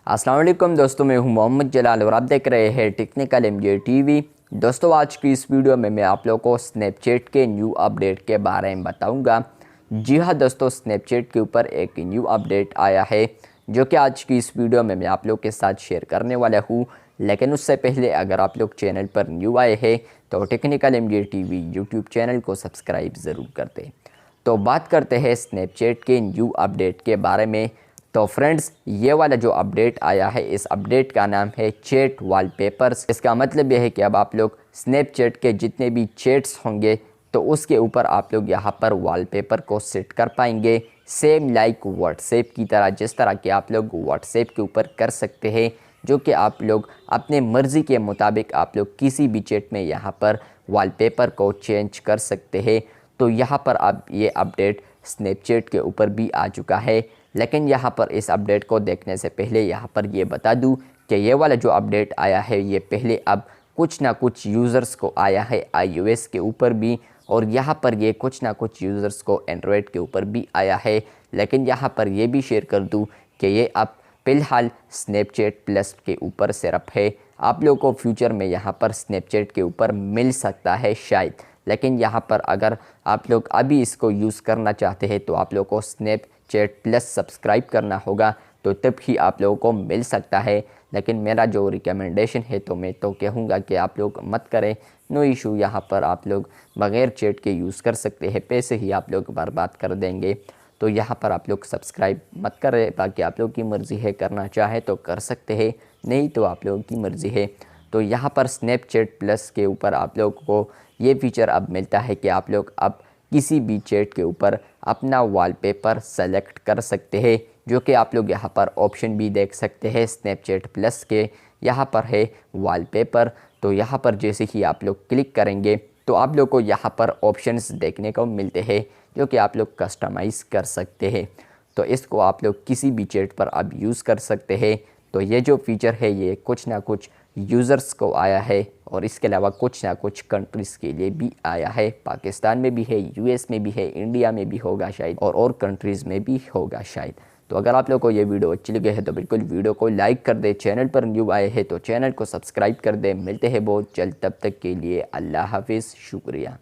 अस्सलाम वालेकुम दोस्तों, मैं हूं मोहम्मद जलाल और आप देख रहे हैं टेक्निकल एमजे टीवी। दोस्तों, आज की इस वीडियो में मैं आप लोगों को स्नैपचैट के न्यू अपडेट के बारे में बताऊंगा। जी हां दोस्तों, स्नैपचैट के ऊपर एक न्यू अपडेट आया है जो कि आज की इस वीडियो में मैं आप लोग के साथ शेयर करने वाला हूं। लेकिन उससे पहले अगर आप लोग चैनल पर न्यू आए हैं तो technical MJ TV YouTube channel को सब्सक्राइब ज़रूर कर दें। तो बात करते हैं स्नैपचैट के न्यू अपडेट के बारे में। तो फ्रेंड्स, ये वाला जो अपडेट आया है, इस अपडेट का नाम है चैट वॉलपेपर्स। इसका मतलब यह है कि अब आप लोग स्नैपचैट के जितने भी चैट्स होंगे तो उसके ऊपर आप लोग यहाँ पर वॉलपेपर को सेट कर पाएंगे, सेम लाइक व्हाट्सएप की तरह, जिस तरह के आप लोग व्हाट्सएप के ऊपर कर सकते हैं, जो कि आप लोग अपने मर्ज़ी के मुताबिक आप लोग किसी भी चैट में यहाँ पर वॉलपेपर को चेंज कर सकते हैं। तो यहाँ पर अब ये अपडेट स्नैपचैट के ऊपर भी आ चुका है। लेकिन यहाँ पर इस अपडेट को देखने से पहले यहाँ पर ये बता दूँ कि ये वाला जो अपडेट आया है ये पहले अब कुछ ना कुछ यूज़र्स को आया है iOS के ऊपर भी, और यहाँ पर ये कुछ ना कुछ यूज़र्स को एंड्रॉयड के ऊपर भी आया है। लेकिन यहाँ पर ये भी शेयर कर दूँ कि ये अब फ़िलहाल स्नैपचैट प्लस के ऊपर सिर्फ है। आप लोगों को फ्यूचर में यहाँ पर स्नैपचैट के ऊपर मिल सकता है शायद, लेकिन यहाँ पर अगर आप लोग अभी इसको यूज़ करना चाहते हैं तो आप लोगों को स्नैपचैट प्लस सब्सक्राइब करना होगा, तो तब ही आप लोगों को मिल सकता है। लेकिन मेरा जो रिकमेंडेशन है तो मैं तो कहूँगा कि आप लोग मत करें, नो इशू। यहाँ पर आप लोग बग़ैर चैट के यूज़ कर सकते हैं, पैसे ही आप लोग बर्बाद कर देंगे। तो यहाँ पर आप लोग सब्सक्राइब मत करें, बाकी आप लोग की मर्ज़ी है, करना चाहे तो कर सकते हैं, नहीं तो आप लोगों की मर्ज़ी है। तो यहाँ पर स्नैपचैट प्लस के ऊपर आप लोग को ये फीचर अब मिलता है कि आप लोग अब किसी भी चैट के ऊपर अपना वॉलपेपर सेलेक्ट कर सकते हैं, जो कि आप लोग यहाँ पर ऑप्शन भी देख सकते हैं स्नैपचैट प्लस के। यहाँ पर है वॉलपेपर, तो यहाँ पर जैसे ही आप लोग क्लिक करेंगे तो आप लोग को यहाँ पर ऑप्शंस देखने को मिलते हैं जो कि आप लोग कस्टमाइज़ कर सकते हैं। तो इसको आप लोग किसी भी चैट पर अब यूज़ कर सकते हैं। तो ये जो फीचर है ये कुछ ना कुछ यूज़र्स को आया है, और इसके अलावा कुछ ना कुछ कंट्रीज़ के लिए भी आया है। पाकिस्तान में भी है, यूएस में भी है, इंडिया में भी होगा शायद, और कंट्रीज़ में भी होगा शायद। तो अगर आप लोगों को ये वीडियो अच्छी लगी है तो बिल्कुल वीडियो को लाइक कर दे, चैनल पर न्यू आए हैं तो चैनल को सब्सक्राइब कर दे। मिलते हैं बहुत जल्द, तब तक के लिए अल्लाह हाफिज़, शुक्रिया।